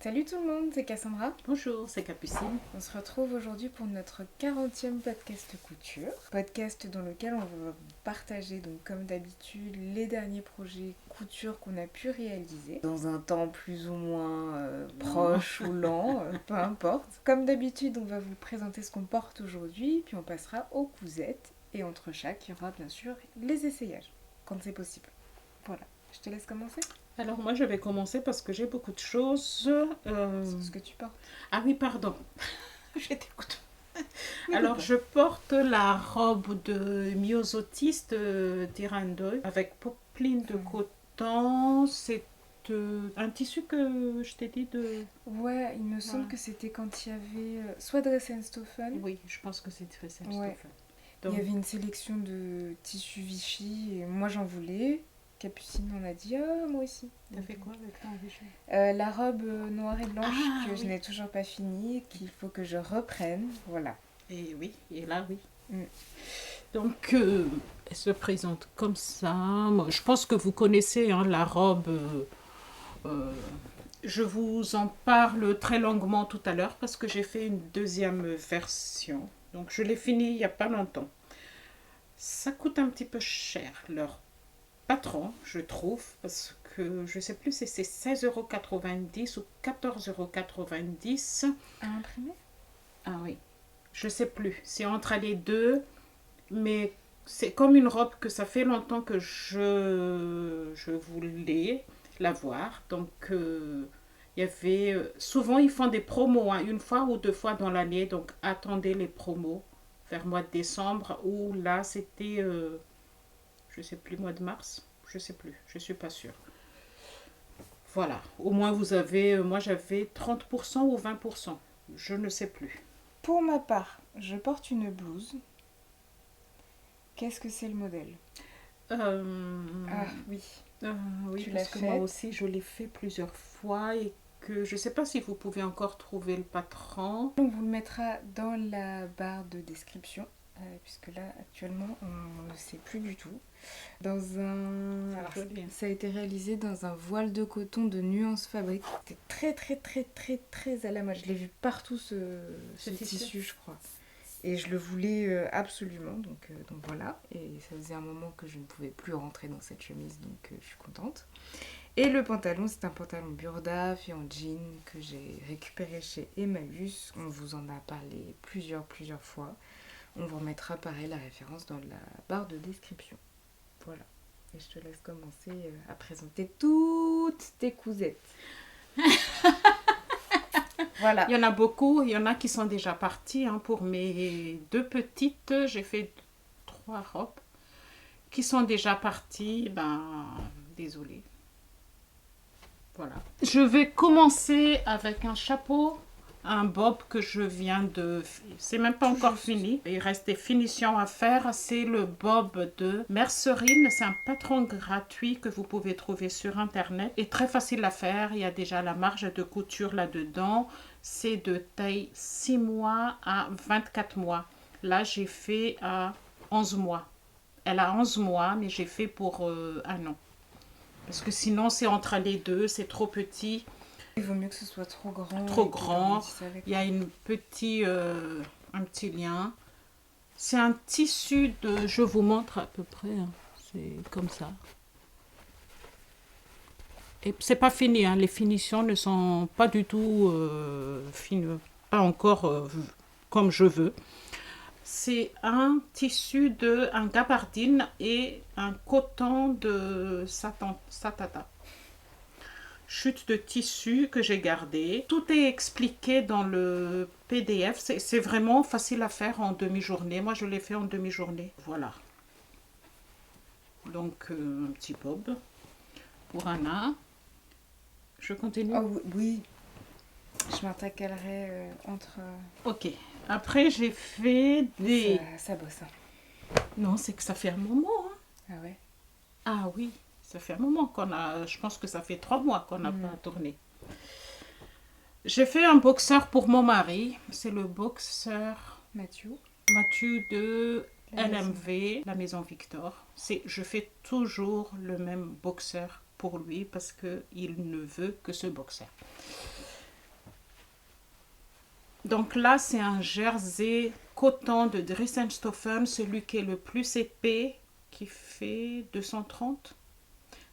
Salut tout le monde, c'est Cassandra. Bonjour, c'est Capucine. On se retrouve aujourd'hui pour notre 40e podcast couture. Podcast dans lequel on va vous partager, donc comme d'habitude, les derniers projets couture qu'on a pu réaliser. Dans un temps plus ou moins proche ou lent, peu importe. Comme d'habitude, on va vous présenter ce qu'on porte aujourd'hui, puis on passera aux cousettes. Et entre chaque, il y aura bien sûr les essayages, quand c'est possible. Voilà, je te laisse commencer. Alors moi je vais commencer parce que j'ai beaucoup de choses. C'est ce que tu portes. Ah oui, pardon. Je t'écoute. Alors je porte la robe de myosotiste d'Irandoy avec popeline de coton. C'est un tissu que je t'ai dit de... Ouais, il me semble que c'était quand il y avait soit Dress and Stoffen. Oui, je pense que c'est très simple. Ouais. Il y avait une sélection de tissus Vichy et moi j'en voulais. Capucine en a dit moi aussi. T'as fait quoi avec ton Vichy? La robe noire et blanche que je n'ai toujours pas finie, qu'il faut que je reprenne. Voilà. Et oui, et là oui. Mm. Donc elle se présente comme ça. Moi, je pense que vous connaissez la robe. Je vous en parle très longuement tout à l'heure parce que j'ai fait une deuxième version. Donc je l'ai finie il n'y a pas longtemps. Ça coûte un petit peu cher, leur patron, je trouve, parce que je ne sais plus si c'est 16,90 € ou 14,90 € À imprimer? Ah oui, je ne sais plus. C'est entre les deux, mais c'est comme une robe que ça fait longtemps que je voulais la voir. Donc, il y avait... souvent, ils font des promos, une fois ou deux fois dans l'année. Donc, attendez les promos vers le mois de décembre. Ou là, c'était, je ne sais plus, mois de mars. Je ne sais plus, je ne suis pas sûre. Voilà, au moins vous avez... moi, j'avais 30% ou 20%. Je ne sais plus. Pour ma part, je porte une blouse. Qu'est-ce que c'est le modèle? Ah oui. Oui, Tu parce l'as que faite? moi aussi, je l'ai fait plusieurs fois et que je ne sais pas si vous pouvez encore trouver le patron. On vous le mettra dans la barre de description, puisque là, actuellement, on ne sait plus du tout. Alors, ça a été réalisé dans un voile de coton de Nuance Fabrique. C'était très, très, très, très, très à la mode. Je l'ai vu partout, ce tissu, je crois. Et je le voulais absolument, donc voilà. Et ça faisait un moment que je ne pouvais plus rentrer dans cette chemise, donc je suis contente. Et le pantalon, c'est un pantalon Burda fait en jean que j'ai récupéré chez Emmaüs. On vous en a parlé plusieurs fois. On vous remettra pareil la référence dans la barre de description. Voilà. Et je te laisse commencer à présenter toutes tes cousettes. Voilà. Il y en a beaucoup, il y en a qui sont déjà partis. Pour mes deux petites, j'ai fait 3 robes qui sont déjà parties. Désolée. Voilà. Je vais commencer avec un chapeau, un bob que je viens de... C'est même pas encore fini. Il reste des finitions à faire. C'est le bob de Mercerine. C'est un patron gratuit que vous pouvez trouver sur Internet. Et très facile à faire. Il y a déjà la marge de couture là-dedans. C'est de taille 6 mois à 24 mois. Là, j'ai fait à 11 mois. Elle a 11 mois, mais j'ai fait pour un an. Parce que sinon, c'est entre les deux, c'est trop petit. Il vaut mieux que ce soit trop grand. Trop grand. Il y a un petit lien. C'est un tissu de... Je vous montre à peu près. C'est comme ça. Et c'est pas fini. Les finitions ne sont pas du tout fines. Pas encore comme je veux. C'est un tissu de un gabardine et un coton de satata. Chute de tissu que j'ai gardé. Tout est expliqué dans le PDF. C'est vraiment facile à faire en demi-journée. Moi, je l'ai fait en demi-journée. Voilà. Donc, un petit bob pour Anna. Je continue. Oh oui. Je m'intercalerai entre... Ok. Après, j'ai fait des... Ça bosse. Non, c'est que ça fait un moment. Ah ouais? Ah oui. Ça fait un moment qu'on a... Je pense que ça fait 3 mois qu'on n'a pas tourné. J'ai fait un boxeur pour mon mari. C'est le boxeur Mathieu de LMV, la Maison Victor. Je fais toujours le même boxeur pour lui parce qu'il ne veut que ce boxeur. Donc là, c'est un jersey coton de Dressenstoffen, celui qui est le plus épais, qui fait 230.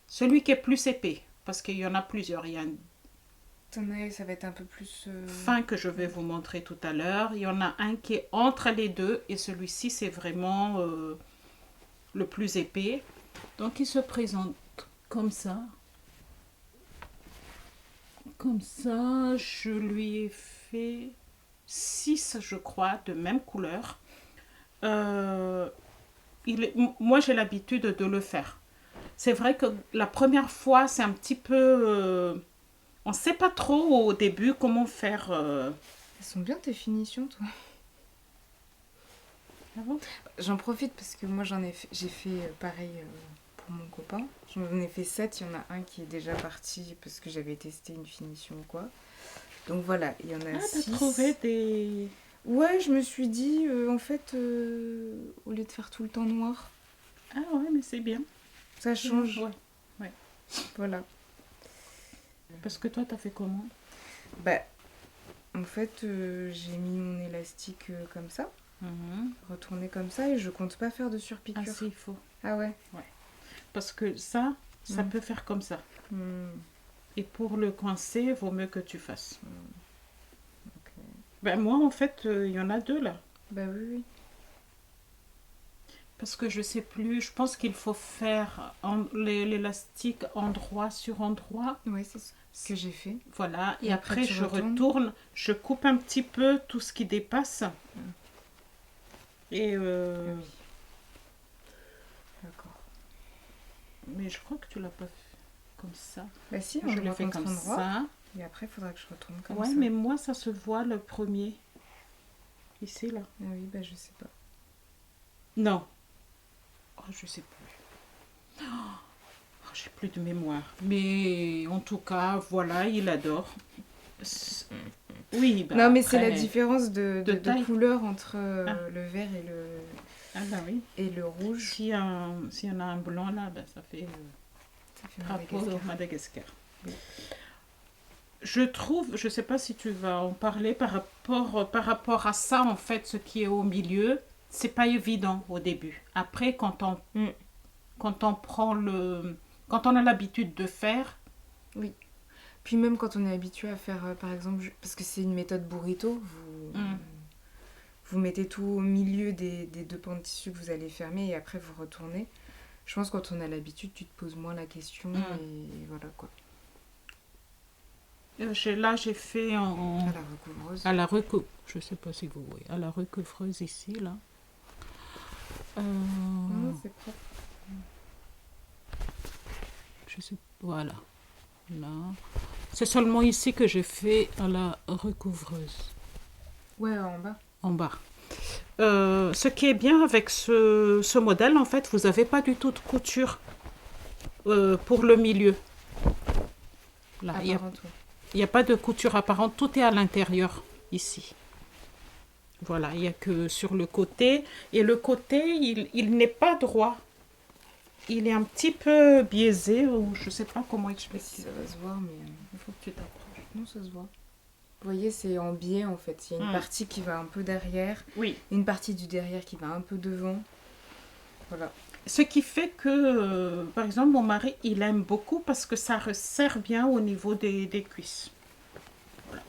Celui qui est plus épais, parce qu'il y en a plusieurs. Il y a un Ça va être un peu plus... fin que je vais vous montrer tout à l'heure. Il y en a un qui est entre les deux, et celui-ci, c'est vraiment le plus épais. Donc, il se présente comme ça. Comme ça, je lui ai fait 6, je crois, de même couleur. Moi, j'ai l'habitude de le faire. C'est vrai que la première fois, c'est un petit peu... on ne sait pas trop au début comment faire. Elles sont bien tes finitions, toi. Ah bon? J'en profite parce que moi, j'ai fait pareil pour mon copain. J'en ai fait 7, il y en a un qui est déjà parti parce que j'avais testé une finition ou quoi. Donc voilà, il y en a 6. T'as trouvé des... Ouais, je me suis dit, en fait, au lieu de faire tout le temps noir, Ah ouais, mais c'est bien. ça change. Ouais. Voilà. Parce que toi, t'as fait comment? Bah, en fait, j'ai mis mon élastique comme ça, retourné comme ça, et je compte pas faire de surpiqûre. Ah si, il faut. Ah ouais. Parce que ça peut faire comme ça. Et pour le coincer, il vaut mieux que tu fasses. Ok. Ben moi, en fait, il y en a 2 là. Bah oui. Parce que je sais plus, je pense qu'il faut faire l'élastique endroit sur endroit. Ouais, c'est ce que j'ai fait. Voilà, et Et après après, tu je retournes. retourne, je coupe un petit peu tout ce qui dépasse. Et Ah oui. D'accord. mais je crois que tu l'as pas fait comme ça. Bah si, Je l'ai fait comme endroit. ça. Et après, il faudra que je retourne comme Ouais, ça. mais moi ça se voit le premier. Ici là. Ah oui, bah je sais pas. Non. Oh, je sais plus. Oh, j'ai plus de mémoire. Mais en tout cas, voilà, il adore. Oui, bah Non, mais c'est après- la différence de taille. couleur entre Ah. le vert Ah bah oui. et le rouge. S'il y en a un blanc là, ben, ça fait Ça fait drapeau Madagascar. Madagascar. Oui. Je trouve, je sais pas si tu vas en parler par rapport à ça, en fait, ce qui est au milieu, c'est pas évident au début. Après, quand on quand on a l'habitude de faire, Puis même quand on est habitué à faire, par exemple, parce que c'est une méthode burrito, vous mettez tout au milieu des 2 pans de tissu que vous allez fermer et après vous retournez. Je pense que quand on a l'habitude, tu te poses moins la question et voilà quoi. là j'ai fait À la recouvreuse. à la recoupe. Je sais pas si vous voyez, à la recouvreuse ici là. Non, c'est propre. Je sais, voilà. Là. C'est seulement ici que j'ai fait à la recouvreuse. Ouais, en bas. En bas. Ce qui est bien avec ce modèle, en fait, vous n'avez pas du tout de couture pour le milieu. Là, il n'y a pas de couture apparente, tout est à l'intérieur, ici. Voilà, il n'y a que sur le côté. Et le côté, il n'est pas droit. Il est un petit peu biaisé, ou je ne sais pas comment expliquer. Si ça va se voir, mais Il faut que tu t'approches. non, ça se voit. Vous voyez, c'est en biais en fait. Il y a une partie qui va un peu derrière, Oui. une partie du derrière qui va un peu devant. Voilà. Ce qui fait que, par exemple, mon mari, il aime beaucoup parce que ça resserre bien au niveau des cuisses. Voilà.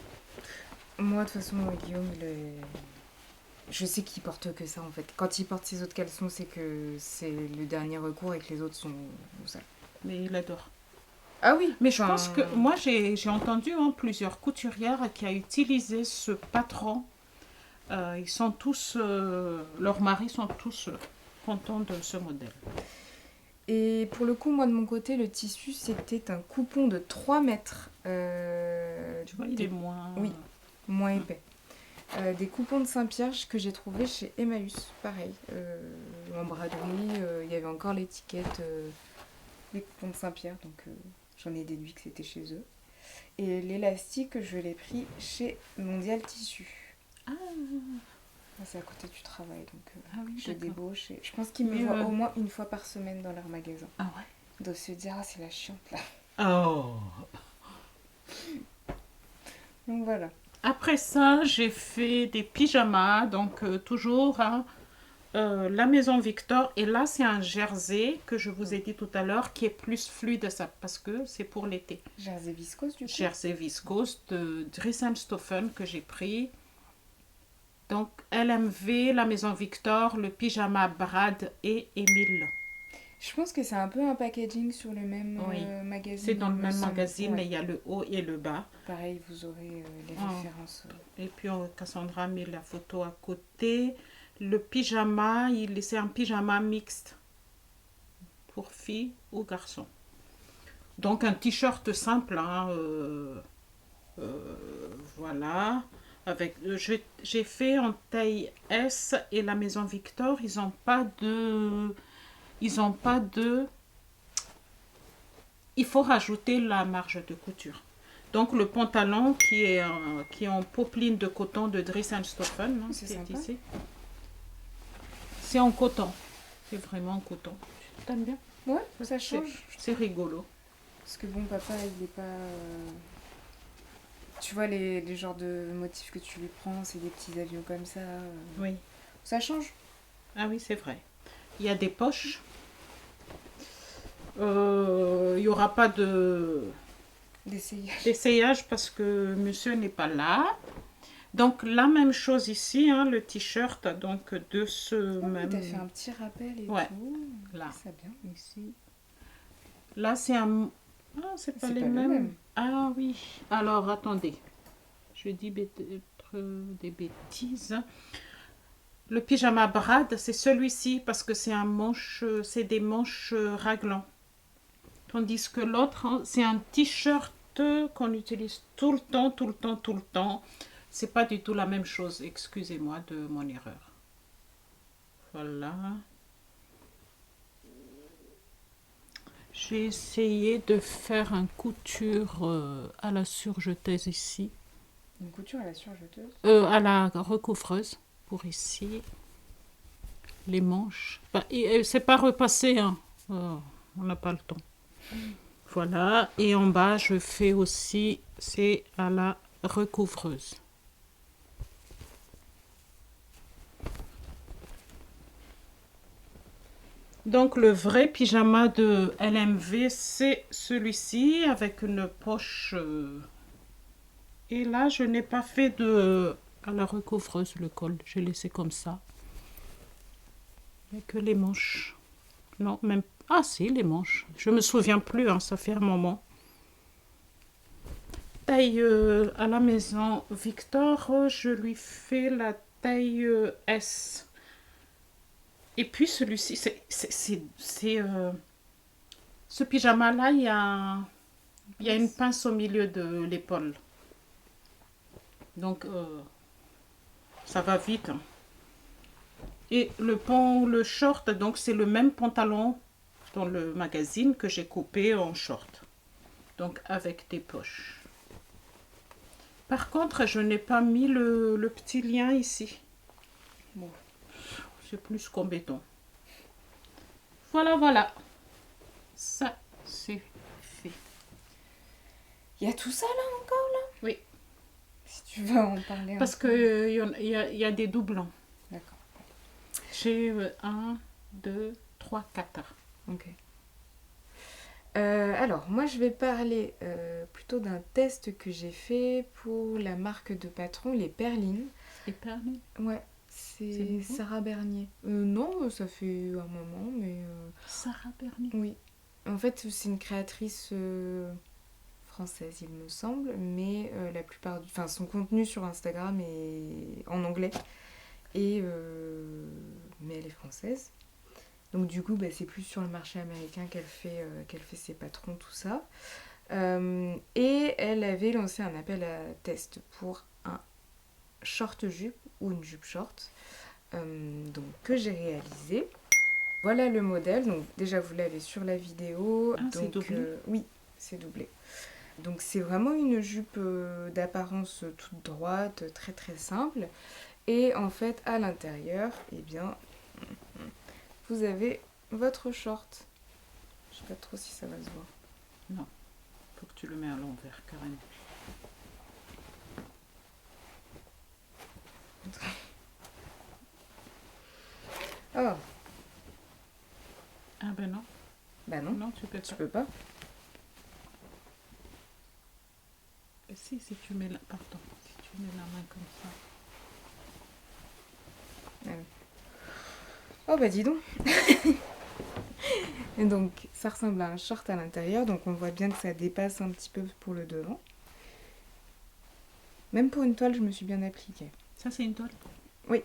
Moi, de toute façon, Guillaume, je sais qu'il porte que ça en fait. Quand il porte ses autres caleçons, c'est que c'est le dernier recours et que les autres sont sales. Mais il adore. Ah oui. Mais je pense que moi, j'ai entendu plusieurs couturières qui ont utilisé ce patron. Ils sont tous, leurs maris sont tous contents de ce modèle. Et pour le coup, moi de mon côté, le tissu, c'était un coupon de 3 mètres. Tu vois, il est moins... Oui, moins épais. Des coupons de Saint-Pierre que j'ai trouvé chez Emmaüs, pareil. En braderie, il y avait encore l'étiquette des coupons de Saint-Pierre, donc j'en ai déduit que c'était chez eux. Et l'élastique, je l'ai pris chez Mondial Tissu. Ah, c'est à côté du travail, donc oui, je d'accord. débauche. Je pense qu'ils me voient au moins une fois par semaine dans leur magasin. Ah ouais. Ils doivent se dire, ah c'est la chiante là. Oh. Donc voilà. Après ça, j'ai fait des pyjamas, donc toujours hein, la Maison Victor. Et là, c'est un jersey que je vous ai dit tout à l'heure qui est plus fluide ça, parce que c'est pour l'été. Jersey viscose du coup. Jersey viscose de Dries Stoffen que j'ai pris. Donc LMV, la Maison Victor, le pyjama Brad et Émile. Je pense que c'est un peu un packaging sur le même Oui. magazine. C'est dans le même semble. magazine, Ouais. mais il y a le haut et le bas. Pareil, vous aurez les Oh. références. Et puis Cassandra a mis la photo à côté. Le pyjama, c'est un pyjama mixte pour filles ou garçons. Donc un t-shirt simple, hein, voilà. Avec, j'ai fait en taille S et la Maison Victor, ils ont pas de, il faut rajouter la marge de couture. Donc le pantalon qui est en popeline de coton de Dries Stoffen, hein, C'est sympa. ici. C'est en coton. C'est vraiment en coton. T'aimes bien? Ouais, ça change. C'est rigolo. Parce que bon, papa, il est pas. Tu vois, les genres de motifs que tu lui prends, c'est des petits avions comme ça. Oui. Ça change. Ah oui, c'est vrai. Il y a des poches. Il n'y aura pas d'essayage parce que monsieur n'est pas là. Donc la même chose ici, hein, le t-shirt donc de ce même. T'as fait un petit rappel et Ouais. tout. Là. Ça bien. Ici. Là c'est un. Ah, c'est pas les mêmes. Ah oui. Alors attendez. Je dis des bêtises. Le pyjama Brad, c'est celui-ci parce que c'est c'est des manches raglan. Tandis que l'autre, hein, c'est un t-shirt qu'on utilise tout le temps, tout le temps, tout le temps. C'est pas du tout la même chose. Excusez-moi de mon erreur. Voilà. J'ai essayé de faire une couture à la surjeteuse ici. Une couture à la surjeteuse à la recouvreuse pour ici. Les manches. Bah, c'est pas repassé, hein. Oh, on n'a pas le temps. Voilà. Et en bas, je fais aussi, c'est à la recouvreuse. Donc le vrai pyjama de LMV, c'est celui-ci avec une poche. Et là, je n'ai pas fait à la recouvreuse le col. J'ai laissé comme ça. Il n'y a que les manches. Non, même. Ah si, les manches. Je me souviens plus, hein, ça fait un moment. Taille à la Maison Victor, je lui fais la taille S. Et puis celui-ci, ce pyjama-là, il y a une pince au milieu de l'épaule. Donc, ça va vite. Hein. Et le short, donc c'est le même pantalon dans le magazine que j'ai coupé en short. Donc, avec des poches. Par contre, je n'ai pas mis le petit lien ici. Bon. C'est plus qu'embêtant. Voilà. Ça, c'est fait. Il y a tout ça là encore là? Oui. Si tu veux en parler. Parce qu'il y a des doublons. D'accord. J'ai 1, 2, 3, 4. Ok. Alors, moi je vais parler plutôt d'un test que j'ai fait pour la marque de patron, les Perlines. Les Perlines? Ouais. C'est Sarah Bernier. Non, ça fait un moment, mais... Sarah Bernier? Oui. En fait, c'est une créatrice française, il me semble, mais la plupart enfin, son contenu sur Instagram est en anglais. Mais elle est française. Donc du coup, bah, c'est plus sur le marché américain qu'elle fait ses patrons, tout ça. Et elle avait lancé un appel à test pour un short jupe ou une jupe short, donc que j'ai réalisé. Voilà le modèle, donc déjà vous l'avez sur la vidéo. Ah, c'est doublé? Oui, c'est doublé. Donc c'est vraiment une jupe d'apparence toute droite, très très simple. Et en fait à l'intérieur, eh bien, vous avez votre short. Je sais pas trop si ça va se voir. Non, faut que tu le mets à l'envers carrément. Bah non, Non, tu peux tu pas. peux pas. Si tu mets la... Pardon, si tu mets la main comme ça. Ah oui. Oh bah dis donc. Et donc ça ressemble à un short à l'intérieur, donc on voit bien que ça dépasse un petit peu pour le devant. Même pour une toile, je me suis bien appliquée. Ça, c'est une toile. Oui.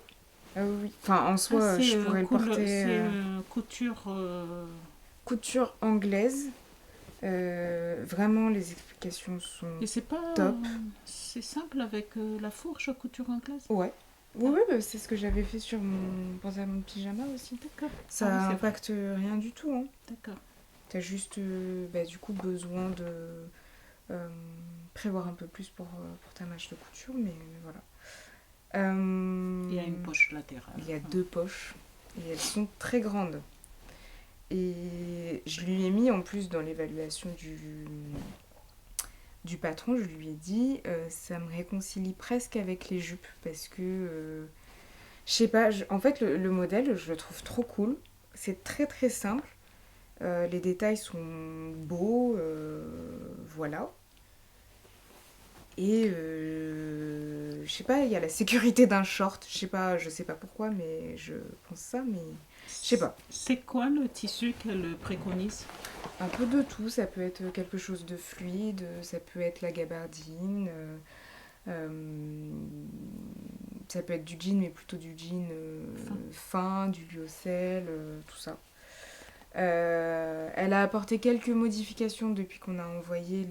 Ah oui, oui. Enfin, en soi, je pourrais le porter... C'est couture... couture anglaise. Vraiment, les explications sont Et c'est pas... top. C'est simple avec la fourche couture anglaise. Ouais. Oui, oui, bah, c'est ce que j'avais fait sur mon pantalon de pyjama aussi. D'accord. Ça Ah oui, c'est impacte rien du tout. Hein. D'accord. T'as juste du coup besoin de prévoir un peu plus pour ta mâche de couture, mais voilà. Il y a une poche latérale. Il y a 2 poches et elles sont très grandes. Et je lui ai mis en plus dans l'évaluation du patron, je lui ai dit ça me réconcilie presque avec les jupes parce que je sais pas, en fait le modèle je le trouve trop cool, c'est très très simple, les détails sont beaux, voilà. Et je sais pas, il y a la sécurité d'un short, je sais pas pourquoi, mais je pense ça, mais je sais pas. C'est quoi le tissu qu'elle préconise? Un peu de tout, ça peut être quelque chose de fluide, ça peut être la gabardine, ça peut être du jean, mais plutôt du jean fin, du lyocell, tout ça. Elle a apporté quelques modifications depuis qu'on a envoyé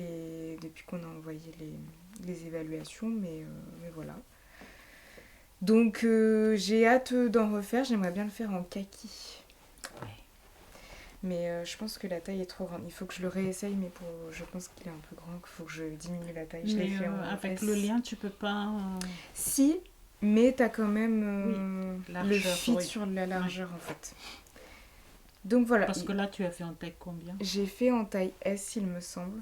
les évaluations, mais voilà. Donc j'ai hâte d'en refaire, j'aimerais bien le faire en kaki. Ouais. Mais je pense que la taille est trop grande. Il faut que je le réessaye, mais je pense qu'il est un peu grand, qu'il faut que je diminue la taille. Je l'ai fait en avec S. le lien, tu peux pas... Si, mais t'as quand même Oui, largeur, le fit oui. sur la largeur en fait. Donc voilà. Parce que là, tu as fait en taille combien? J'ai fait en taille S, il me semble.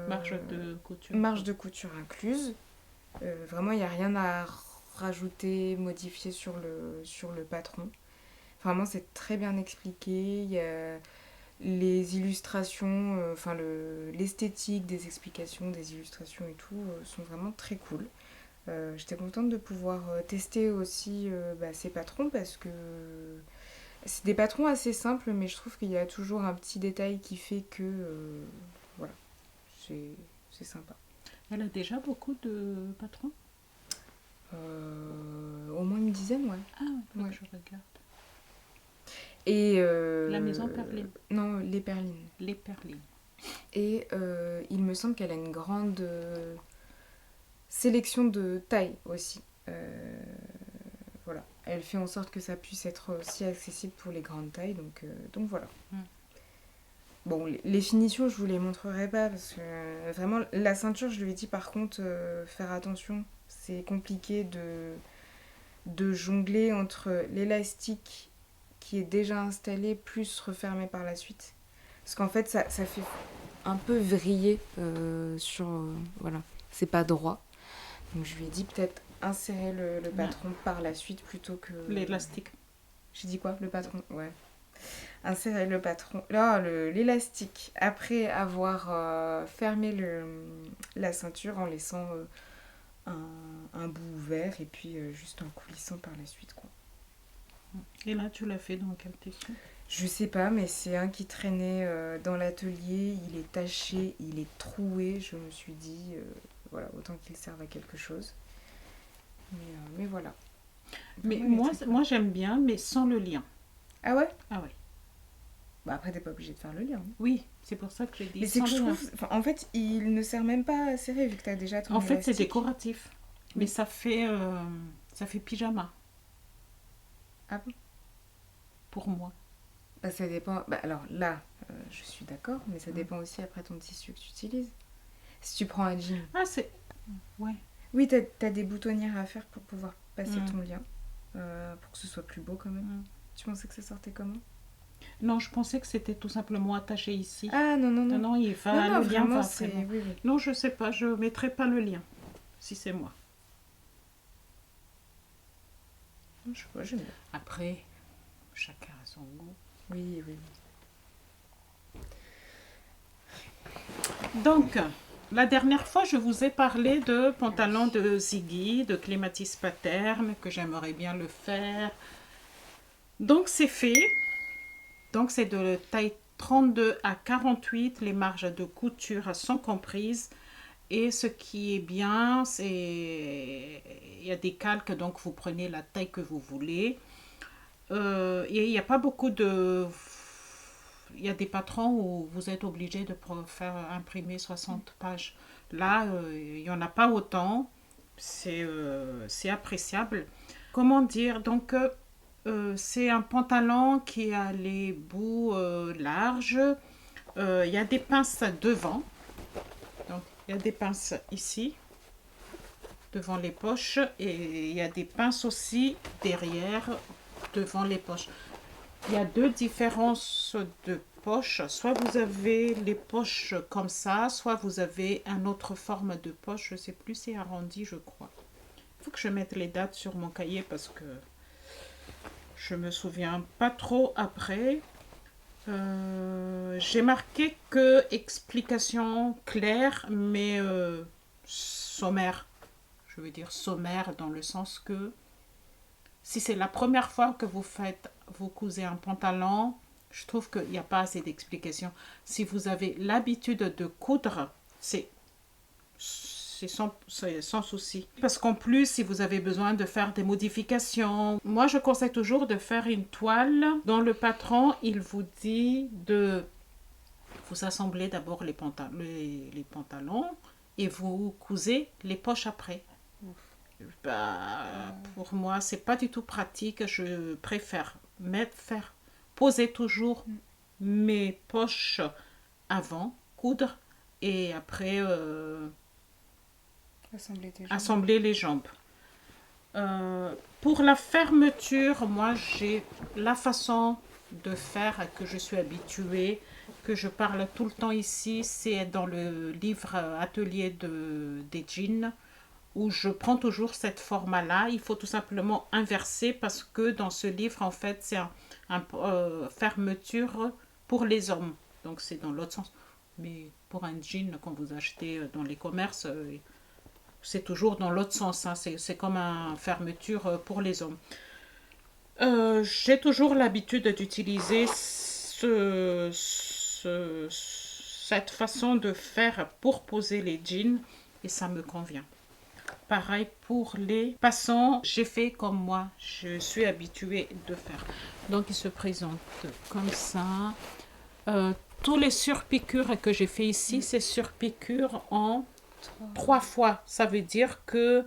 Marge de couture. Marge de couture incluse. Vraiment, il n'y a rien à rajouter, modifier sur le patron. Vraiment, c'est très bien expliqué. Il y a les illustrations, l'esthétique des explications, des illustrations et tout sont vraiment très cool. J'étais contente de pouvoir tester aussi ces patrons parce que c'est des patrons assez simples, mais je trouve qu'il y a toujours un petit détail qui fait que voilà, c'est sympa. Elle a déjà beaucoup de patrons? Au moins une dizaine, ouais. Ah, ouais. Je regarde. Et la maison Perline. Non, les Perlines. Les Perlines. Et il me semble qu'elle a une grande sélection de tailles aussi. Voilà. Elle fait en sorte que ça puisse être aussi accessible pour les grandes tailles, donc voilà. Bon, les finitions, je vous les montrerai pas, parce que vraiment, la ceinture, je lui ai dit par contre, faire attention, c'est compliqué de jongler entre l'élastique qui est déjà installé, plus refermé par la suite. Parce qu'en fait, ça fait un peu vriller voilà, c'est pas droit. Donc je lui ai dit peut-être insérer le patron par la suite plutôt que... L'élastique. J'ai dit quoi? Le patron, ouais. Insérer le patron, là, l'élastique après avoir fermé la ceinture en laissant un bout ouvert et puis juste en coulissant par la suite, quoi. Et là, tu l'as fait dans quel tissu? Je sais pas, mais c'est un qui traînait dans l'atelier, il est taché, il est troué, je me suis dit, voilà, autant qu'il serve à quelque chose. Mais voilà. Mais moi j'aime bien, mais sans le lien. Ah ouais? Ah ouais. Bah après, t'es pas obligé de faire le lien. Oui, c'est pour ça que j'ai dit. Mais c'est que je trouve, en fait, il ne sert même pas à serrer vu que t'as déjà ton élastique. En fait, c'est décoratif. Mais ça fait pyjama. Ah bon? Pour moi. Bah ça dépend. Bah alors là, je suis d'accord, mais ça dépend aussi après ton tissu que tu utilises. Si tu prends un jean. Ah, c'est... Ouais. Oui, t'as des boutonnières à faire pour pouvoir passer ton lien. Pour que ce soit plus beau quand même. Tu pensais que ça sortait comment? Non, je pensais que c'était tout simplement attaché ici. Ah non. Non, il va, non, le lien vraiment, va c'est... vraiment. Oui. Non, je sais pas, je mettrai pas le lien. Si c'est moi. Je sais pas, j'aime bien. Après, chacun a son goût. Oui. Donc, la dernière fois, je vous ai parlé de pantalon de Ziggy, de clématisse paterne, que j'aimerais bien le faire. Donc, c'est fait. Donc, c'est de taille 32 à 48. Les marges de couture sont comprises. Et ce qui est bien, c'est il y a des calques, donc vous prenez la taille que vous voulez. Et il n'y a pas beaucoup de... Il y a des patrons où vous êtes obligé de faire imprimer 60 pages. Là, il n'y en a pas autant. C'est appréciable. Comment dire? Donc, c'est un pantalon qui a les bouts larges. Il y a des pinces devant. Donc, il y a des pinces ici, devant les poches. Et il y a des pinces aussi derrière, devant les poches. Il y a deux différences de poches. Soit vous avez les poches comme ça, soit vous avez une autre forme de poche. Je ne sais plus, c'est arrondi, je crois. Il faut que je mette les dates sur mon cahier parce que je me souviens pas trop après. J'ai marqué que explication claire, mais sommaire. Je veux dire sommaire dans le sens que si c'est la première fois que vous cousez un pantalon, je trouve qu'il n'y a pas assez d'explications. Si vous avez l'habitude de coudre, c'est sans souci. Parce qu'en plus, si vous avez besoin de faire des modifications, moi je conseille toujours de faire une toile. Dans le patron, il vous dit de vous assembler d'abord les pantalons et vous cousez les poches après. Pour moi, c'est pas du tout pratique. Je préfère poser toujours mes poches avant, coudre et après assembler les jambes. Pour la fermeture, moi j'ai la façon de faire que je suis habituée, que je parle tout le temps ici, c'est dans le livre atelier des jeans où je prends toujours cette format-là. Il faut tout simplement inverser parce que dans ce livre, en fait, c'est un fermeture pour les hommes. Donc, c'est dans l'autre sens. Mais pour un jean, quand vous achetez dans les commerces, c'est toujours dans l'autre sens. Hein. C'est comme une fermeture pour les hommes. J'ai toujours l'habitude d'utiliser cette façon de faire pour poser les jeans et ça me convient. Pareil pour les passants, j'ai fait comme moi, je suis habituée de faire. Donc il se présente comme ça. Tous les surpiqûres que j'ai fait ici, c'est surpiqûres en 3 fois. Ça veut dire que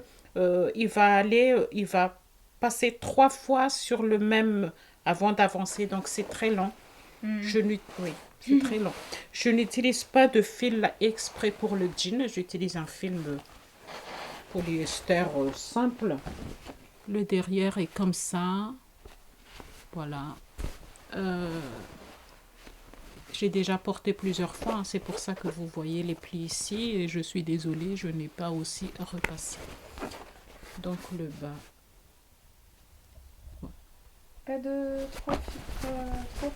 il va passer 3 fois sur le même avant d'avancer. Donc c'est très long. Oui, c'est très long. Je n'utilise pas de fil exprès pour le jean. J'utilise un fil polyester simple. Le derrière est comme ça. Voilà. J'ai déjà porté plusieurs fois. Hein. C'est pour ça que vous voyez les plis ici. Et je suis désolée, je n'ai pas aussi repassé. Donc le bas. Pas de 3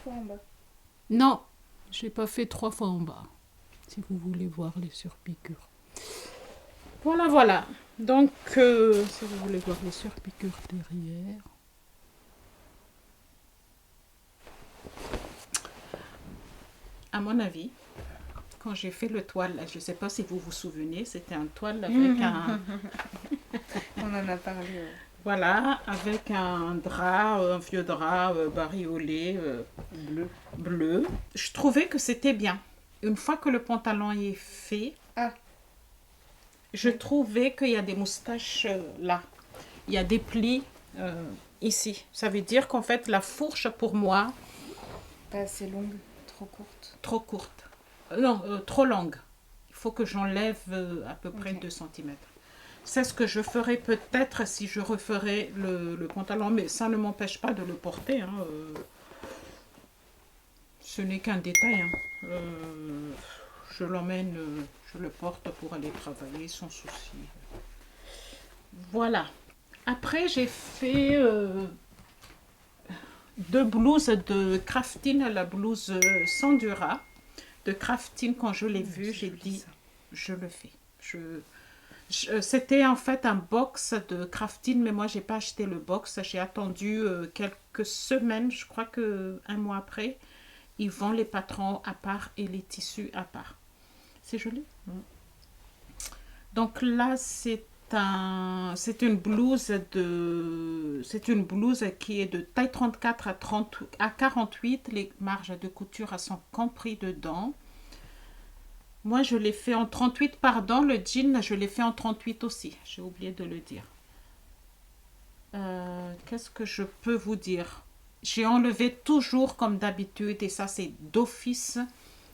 fois en bas. Non, je n'ai pas fait 3 fois en bas. Si vous voulez voir les surpiqûres. Voilà. Donc, si vous voulez voir les surpiqûres derrière. À mon avis, quand j'ai fait le toile, je ne sais pas si vous vous souvenez, c'était un toile avec un... On en a parlé. Voilà, avec un vieux drap bariolé bleu. Je trouvais que c'était bien. Une fois que le pantalon est fait, je trouvais qu'il y a des moustaches là. Il y a des plis ici. Ça veut dire qu'en fait, la fourche pour moi... Pas assez longue, trop courte. Trop courte. Non, trop longue. Il faut que j'enlève à peu près 2 cm. C'est ce que je ferais peut-être si je referais le pantalon, mais ça ne m'empêche pas de le porter. Hein. Ce n'est qu'un détail. Hein. Je l'emmène, je le porte pour aller travailler sans souci. Voilà. Après, j'ai fait 2 blouses de Crafting, la blouse Sandura. de crafting, quand je l'ai vu, j'ai dit, ça. je le fais. C'était en fait un box de crafting, mais moi, j'ai pas acheté le box. J'ai attendu quelques semaines, je crois que un mois après. Ils vendent les patrons à part et les tissus à part. C'est joli. Donc là, c'est une blouse qui est de taille 34 à 48. Les marges de couture sont compris dedans. Moi, je l'ai fait en 38, pardon. Le jean, je l'ai fait en 38 aussi. J'ai oublié de le dire. Qu'est-ce que je peux vous dire? J'ai enlevé toujours comme d'habitude, et ça c'est d'office.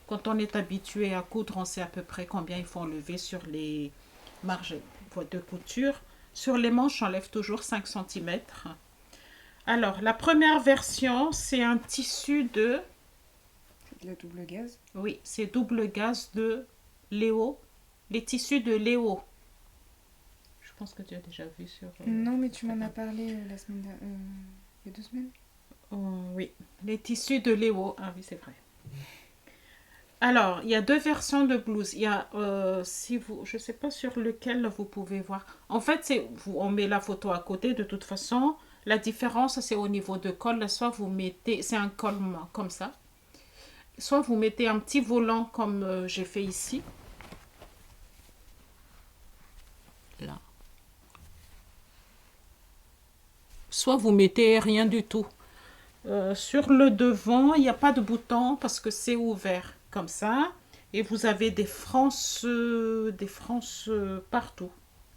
Quand on est habitué à coudre, on sait à peu près combien il faut enlever sur les marges de couture. Sur les manches, j'enlève toujours 5 cm. Alors, la première version, c'est un tissu de... C'est de la double gaze? Oui, c'est double gaze de Léo. Les tissus de Léo. Je pense que tu as déjà vu sur... Non, mais tu m'en as parlé la semaine il y a 2 semaines. Oui, les tissus de Léo. Ah oui, c'est vrai. Alors, il y a 2 versions de blouse. Il y a, je ne sais pas sur lequel vous pouvez voir. En fait, on met la photo à côté de toute façon. La différence, c'est au niveau de col. Soit vous mettez, c'est un col comme ça. Soit vous mettez un petit volant comme j'ai fait ici. Là. Soit vous mettez rien du tout. Sur le devant, il n'y a pas de bouton parce que c'est ouvert comme ça. Et vous avez des frances partout.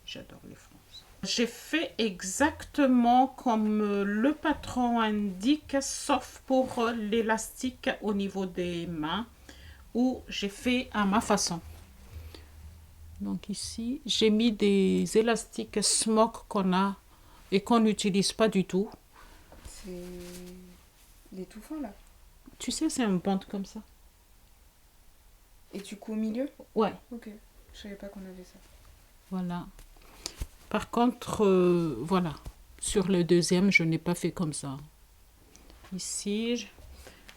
J'adore les frances. J'ai fait exactement comme le patron indique, sauf pour l'élastique au niveau des mains, où j'ai fait à ma façon. Donc ici, j'ai mis des élastiques smock qu'on a et qu'on n'utilise pas du tout. C'est l'étouffant là. Tu sais, c'est un band comme ça. Et tu couds au milieu? Ouais. Ok. Je savais pas qu'on avait ça. Voilà. Par contre, voilà. Sur le deuxième, je n'ai pas fait comme ça. Ici,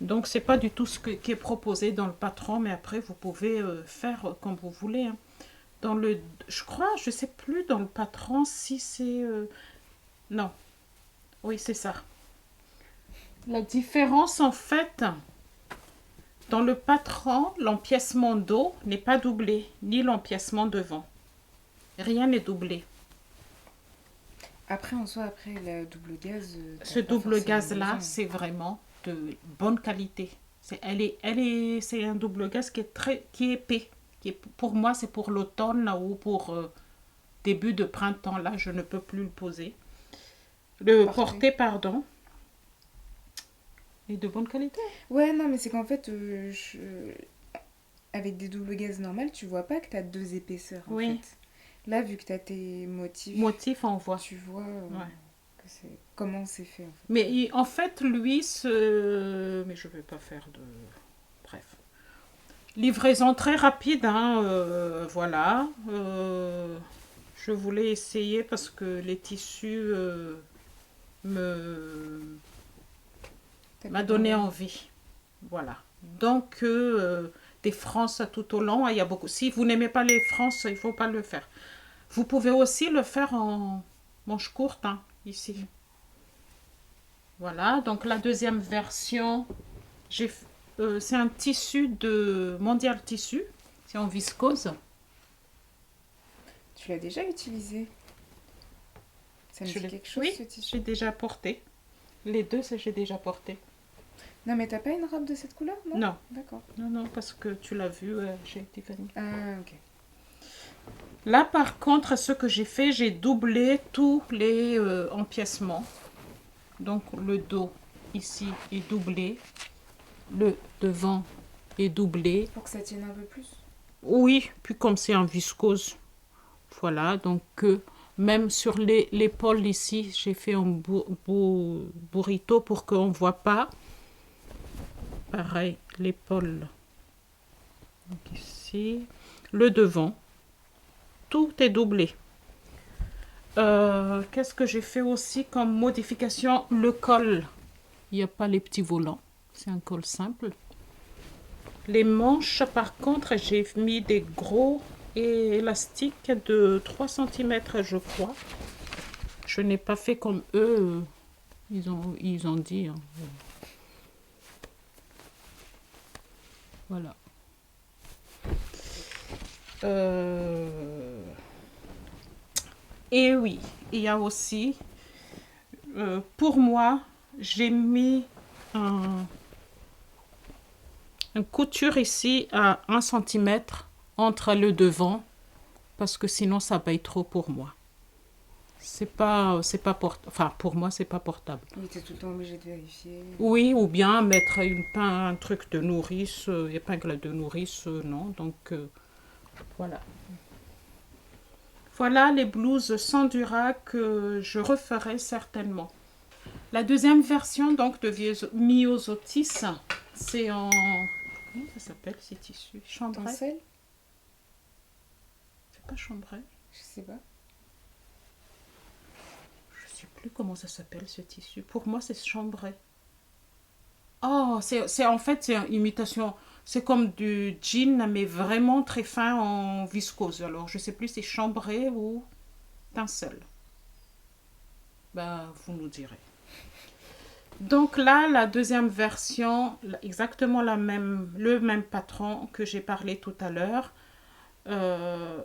donc c'est pas du tout ce qui est proposé dans le patron, mais après vous pouvez faire comme vous voulez. Hein. Dans le, je crois, je sais plus dans le patron si c'est non. Oui, c'est ça. La différence en fait, dans le patron, l'empiècement dos n'est pas doublé, ni l'empiècement devant. Rien n'est doublé. Après, en soi, après la double gaze. Ce double gaz là, c'est vraiment de bonne qualité. C'est un double gaz qui est épais. Pour moi, c'est pour l'automne ou pour début de printemps. Là, je ne peux plus le poser. Le porter, pardon. Et de bonne qualité. Ouais, non, mais c'est qu'en fait, avec des doubles gaz normales, tu vois pas que tu as 2 épaisseurs. En fait. Là, vu que tu as tes motifs, on voit. Tu vois que comment c'est fait. En fait. Mais en fait, lui, mais je vais pas faire de... Bref. Livraison très rapide, hein, voilà. Je voulais essayer parce que les tissus m'a donné envie. Voilà. Donc, des frances tout au long, il y a beaucoup. Si vous n'aimez pas les frances, il ne faut pas le faire. Vous pouvez aussi le faire en manche courte, hein, ici. Voilà, donc la deuxième version, c'est un tissu de Mondial Tissu. C'est en viscose. Tu l'as déjà utilisé? Ça me dit quelque chose, ce tissu? J'ai déjà porté. Les deux, j'ai déjà porté. Non, mais t'as pas une robe de cette couleur, non? Non. D'accord. Non, parce que tu l'as vu chez Tiffany. Ah, ok. Là, par contre, ce que j'ai fait, j'ai doublé tous les empiècements. Donc, le dos, ici, est doublé. Le devant est doublé. Pour que ça tienne un peu plus? Oui, puis comme c'est en viscose. Voilà, donc même sur l'épaule ici, j'ai fait un burrito pour qu'on ne voit pas. Pareil, l'épaule. Donc ici, le devant. Tout est doublé. Qu'est-ce que j'ai fait aussi comme modification? Le col. Il n'y a pas les petits volants. C'est un col simple. Les manches, par contre, j'ai mis des gros élastiques de 3 cm, je crois. Je n'ai pas fait comme eux, ils ont dit. Hein. Voilà. Et oui, il y a aussi, pour moi, j'ai mis une couture ici à 1 cm entre le devant, parce que sinon ça baille trop pour moi. C'est pas portable. Enfin, pour moi, c'est pas portable. Oui, t'es tout le temps obligé de vérifier. Oui, ou bien mettre un truc de nourrice, épingle de nourrice, non. Donc, voilà. Voilà les blouses sans dura que je referai certainement. La deuxième version donc de Myosotis, c'est en... Comment ça s'appelle ces tissus? Chambray? Tencel? C'est pas chambray? Je sais pas. Je sais plus comment ça s'appelle ce tissu. Pour moi, c'est chambray. Oh, c'est en fait, c'est une imitation. C'est comme du jean, mais vraiment très fin en viscose. Alors, je sais plus si c'est chambray ou tencel. Ben, vous nous direz. Donc là, la deuxième version, exactement le même patron que j'ai parlé tout à l'heure.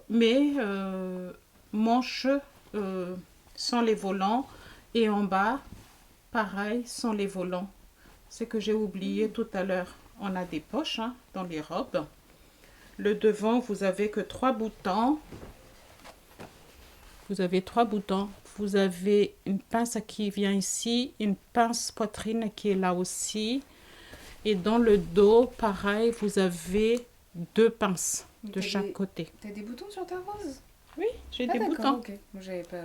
Mais manches sans les volants et en bas, pareil, sans les volants. C'est que j'ai oublié tout à l'heure. On a des poches hein, dans les robes. Le devant, vous avez que 3 boutons. Vous avez 3 boutons. Vous avez une pince qui vient ici, une pince poitrine qui est là aussi. Et dans le dos, pareil, vous avez 2 pinces de chaque côté. T'as des boutons sur ta rose? Oui, j'ai des boutons. Ok. Moi, j'avais pas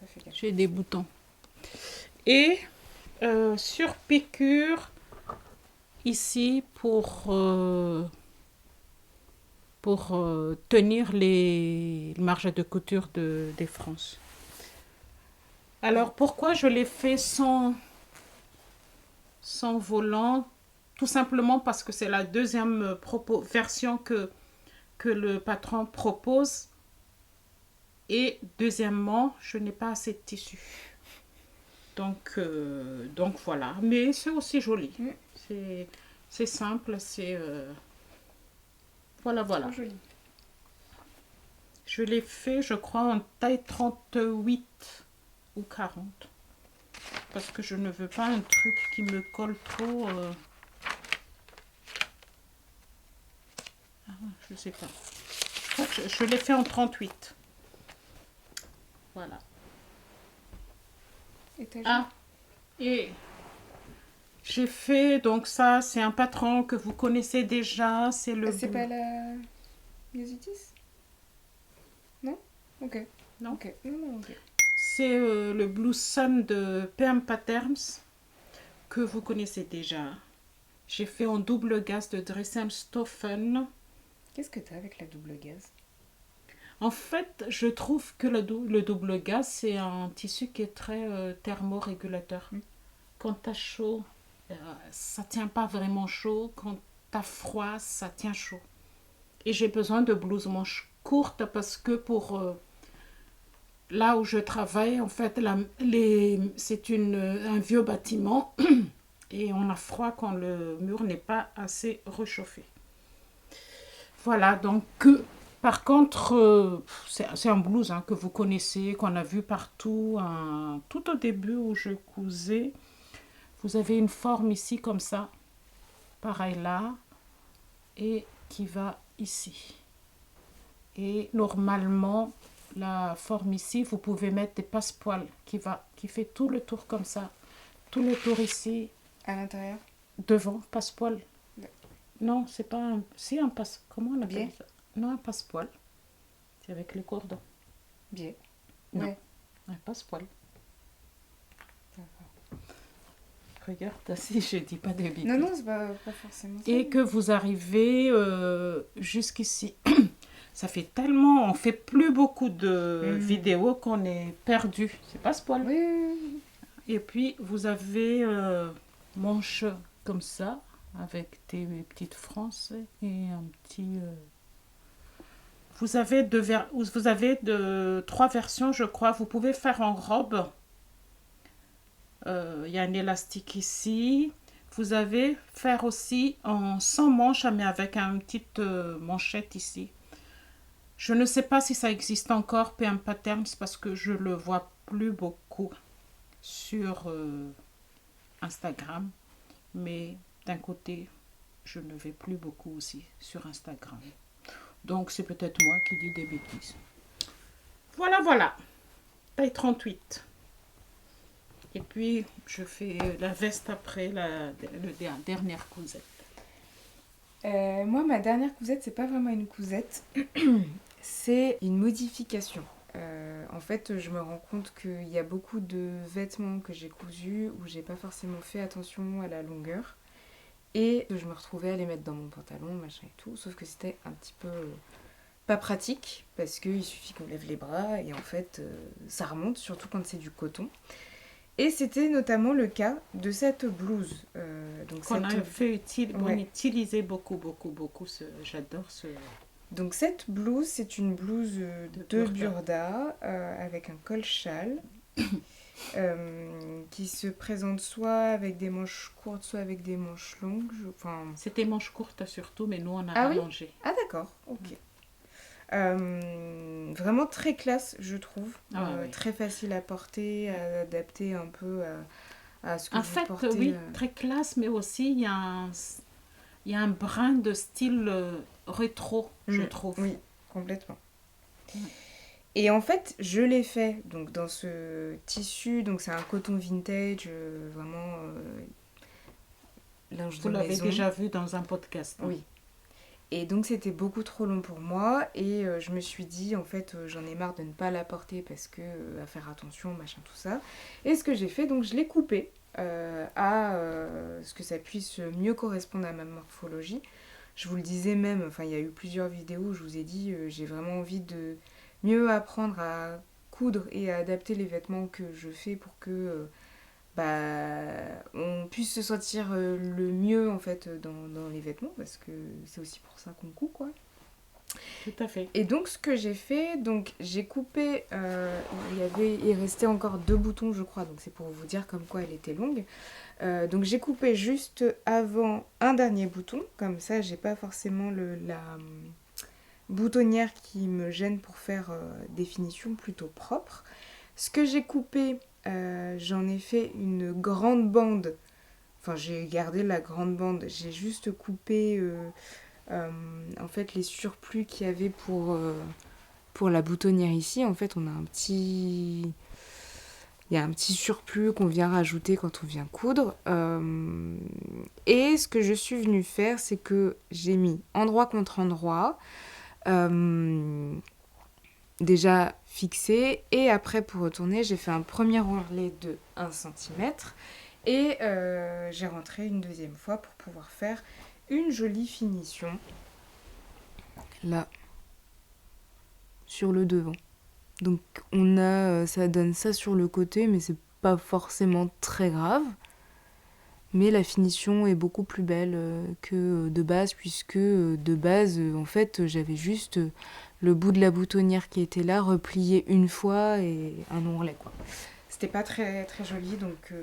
fait gaffe. J'ai des boutons. Et sur piqûre, ici, pour tenir les marges de couture des franges. Alors, pourquoi je l'ai fait sans volant? Tout simplement parce que c'est la deuxième version que le patron propose. Et deuxièmement, je n'ai pas assez de tissu. Donc voilà. Mais c'est aussi joli. C'est simple, c'est... Voilà. Trop joli. Je l'ai fait, je crois, en taille 38 ou 40. Parce que je ne veux pas un truc qui me colle trop. Je sais pas. Je l'ai fait en 38. Voilà. Et j'ai fait, donc ça, c'est un patron que vous connaissez déjà. C'est pas la Myosotis? Non? Ok. Non. Ok. Non, ok. C'est le Blue Sun de PM Patterns que vous connaissez déjà. J'ai fait en double gaze de Dressenstoffen. Qu'est-ce que t'as avec la double gaze? En fait, je trouve que le double gaze, c'est un tissu qui est très thermorégulateur. Quand t'as chaud, ça tient pas vraiment chaud. Quand t'as froid, ça tient chaud. Et j'ai besoin de blouses manches courtes parce que pour... là où je travaille, en fait, c'est un vieux bâtiment et on a froid quand le mur n'est pas assez réchauffé. Voilà, donc par contre, c'est un blouse hein, que vous connaissez, qu'on a vu partout, tout au début où je cousais. Vous avez une forme ici comme ça, pareil là, et qui va ici. Et normalement, la forme ici, vous pouvez mettre des passepoils qui fait tout le tour comme ça. Tout le tour ici. À l'intérieur? Devant, passepoil. Non, c'est pas un... C'est un passe... Comment on appelle ça? Non, un passepoil. C'est avec les cordons. Biais. Non, ouais. Un passepoil. Regarde, si je dis pas de bêtises. Non, c'est pas forcément ça. Et que vous arrivez jusqu'ici. Ça fait tellement... On fait plus beaucoup de vidéos qu'on est perdu. C'est passepoil. Oui. Et puis, vous avez manche comme ça. avec des petites frances et un petit... Vous avez trois versions, je crois. Vous pouvez faire en robe. Il y a un élastique ici. Vous avez faire aussi en sans manche, mais avec une petite manchette ici. Je ne sais pas si ça existe encore, PM Patterns, parce que je le vois plus beaucoup sur Instagram. Mais d'un côté, je ne vais plus beaucoup aussi sur Instagram. Donc, c'est peut-être moi qui dis des bêtises. Voilà. Taille 38. Et puis, je fais la veste après la dernière cousette. Moi, ma dernière cousette, c'est pas vraiment une cousette. C'est une modification. En fait, je me rends compte qu'il y a beaucoup de vêtements que j'ai cousus où j'ai pas forcément fait attention à la longueur. Et je me retrouvais à les mettre dans mon pantalon, machin et tout. Sauf que c'était un petit peu pas pratique parce qu'il suffit qu'on lève les bras et en fait, ça remonte, surtout quand c'est du coton. Et c'était notamment le cas de cette blouse. Qu'on a fait on utilisait beaucoup. J'adore ce... Donc cette blouse, c'est une blouse de burda avec un col châle qui se présente soit avec des manches courtes, soit avec des manches longues. C'était manches courtes surtout, mais nous on a rallongé. Ah d'accord, ok. Vraiment très classe, je trouve. Oui. Très facile à porter, adapté un peu à ce que vous portez. En fait, oui, très classe, mais aussi il y a un brin de style rétro, je trouve. Oui, complètement. Et en fait, je l'ai fait donc, dans ce tissu, donc c'est un coton vintage, vraiment linge de maison. Vous l'avez déjà vu dans un podcast. Oui. Et donc c'était beaucoup trop long pour moi et je me suis dit en fait j'en ai marre de ne pas la porter parce que à faire attention machin tout ça. Et ce que j'ai fait donc je l'ai coupé à ce que ça puisse mieux correspondre à ma morphologie. Je vous le disais même, enfin il y a eu plusieurs vidéos où je vous ai dit j'ai vraiment envie de mieux apprendre à coudre et à adapter les vêtements que je fais pour que on puisse se sentir le mieux en fait dans les vêtements parce que c'est aussi pour ça qu'on coud quoi. Tout à fait. Et donc ce que j'ai fait, donc j'ai coupé, il restait encore 2 boutons je crois, donc c'est pour vous dire comme quoi elle était longue. Donc j'ai coupé juste avant un dernier bouton, comme ça j'ai pas forcément la boutonnière qui me gêne pour faire des finitions plutôt propres. Ce que j'ai coupé, j'en ai fait une grande bande. Enfin, j'ai gardé la grande bande. J'ai juste coupé en fait les surplus qu'il y avait pour la boutonnière ici. En fait, on a il y a un petit surplus qu'on vient rajouter quand on vient coudre. Et ce que je suis venue faire, c'est que j'ai mis endroit contre endroit. Déjà fixé et après pour retourner j'ai fait un premier ourlet de 1 cm et j'ai rentré une deuxième fois pour pouvoir faire une jolie finition là sur le devant. Donc ça donne ça sur le côté mais c'est pas forcément très grave, mais la finition est beaucoup plus belle que de base puisque de base en fait j'avais juste le bout de la boutonnière qui était là, replié une fois et un ourlet quoi. C'était pas très, très joli, donc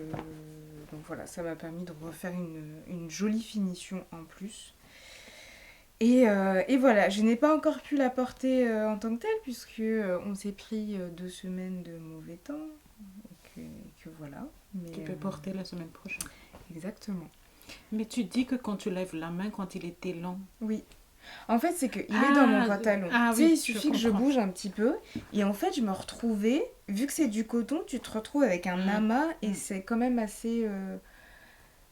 voilà, ça m'a permis de refaire une jolie finition en plus. Et voilà, je n'ai pas encore pu la porter en tant que telle, puisque on s'est pris 2 semaines de mauvais temps, et que voilà. Mais, tu peux porter la semaine prochaine. Exactement. Mais tu dis que quand tu lèves la main, quand il était long. Oui. En fait, c'est qu'il est dans mon pantalon. Tu sais, il suffit que je bouge un petit peu. Et en fait, je me retrouvais, vu que c'est du coton, tu te retrouves avec un amas et c'est quand même assez...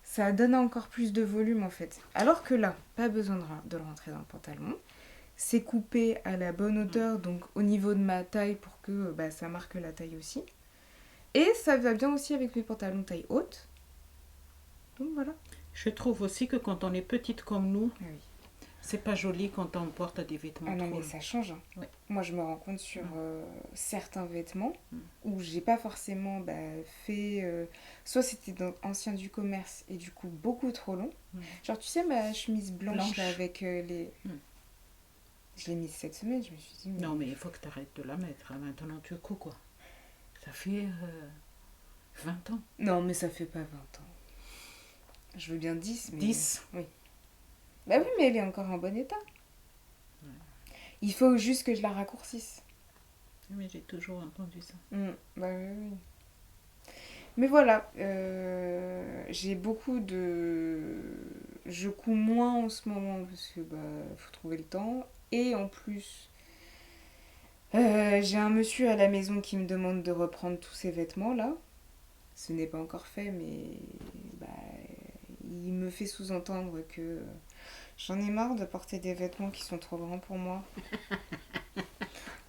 ça donne encore plus de volume en fait. Alors que là, pas besoin de le rentrer dans le pantalon. C'est coupé à la bonne hauteur, donc au niveau de ma taille pour que ça marque la taille aussi. Et ça va bien aussi avec mes pantalons taille haute. Donc voilà. Je trouve aussi que quand on est petite comme nous, oui. C'est pas joli quand on porte des vêtements Ah non, trop mais longs. ça change. Hein. Ouais. Moi, je me rends compte sur certains vêtements Mm. où j'ai pas forcément fait. Soit c'était ancien du commerce et du coup beaucoup trop long. Mm. Genre, tu sais, ma chemise blanche, là, Blanche. avec les. Mm. Je l'ai mise cette semaine, je me suis dit. Mais... Non, mais il faut que tu arrêtes de la mettre. Maintenant, tu cours quoi. Ça fait 20 ans. Non, mais ça fait pas 20 ans. Je veux bien 10, mais. 10. Oui. Bah oui, mais elle est encore en bon état. Ouais. Il faut juste que je la raccourcisse. Mais j'ai toujours entendu ça. Bah oui, oui. Mais voilà, j'ai beaucoup de... Je couds moins en ce moment parce que faut trouver le temps. Et en plus, j'ai un monsieur à la maison qui me demande de reprendre tous ces vêtements-là. Ce n'est pas encore fait, mais il me fait sous-entendre que j'en ai marre de porter des vêtements qui sont trop grands pour moi.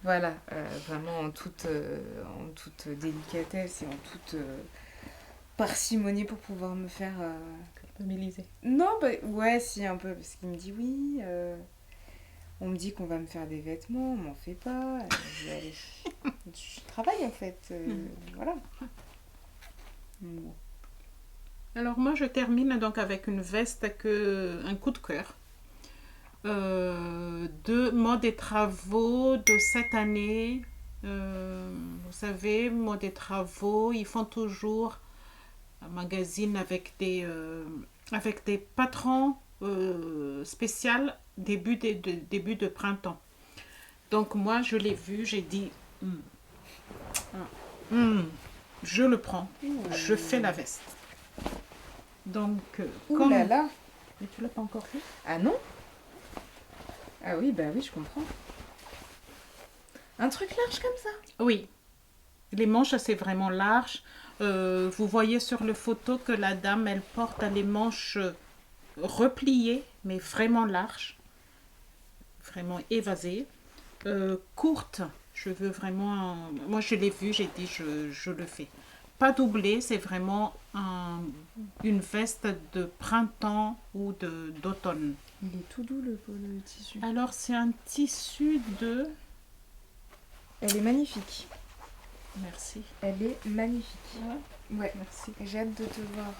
Voilà, vraiment en toute délicatesse et en toute parcimonie pour pouvoir me faire... Culpabiliser. Non, ouais, si, un peu, parce qu'il me dit oui, on me dit qu'on va me faire des vêtements, on m'en fait pas. Je travaille en fait, voilà. Bon. Alors moi, je termine donc avec une veste un coup de cœur. De mode et travaux de cette année. Vous savez, mode et travaux, ils font toujours un magazine avec des patrons spéciaux début de printemps. Donc moi, je l'ai vu, j'ai dit, je le prends, je fais la veste. Donc, Ouh là là. Mais tu l'as pas encore fait? Ah non? Ah oui, bah oui, je comprends. Un truc large comme ça? Oui. Les manches, c'est vraiment large. Vous voyez sur le photo que la dame, elle porte les manches repliées, mais vraiment larges. Vraiment évasées. Courte. Je veux vraiment... Moi, je l'ai vu, j'ai dit, je le fais. Pas doublé, c'est vraiment une veste de printemps ou d'automne. Il est tout doux le tissu. Alors, c'est un tissu de... Elle est magnifique. Merci. Elle est magnifique. Ouais, Merci. j'ai hâte de te voir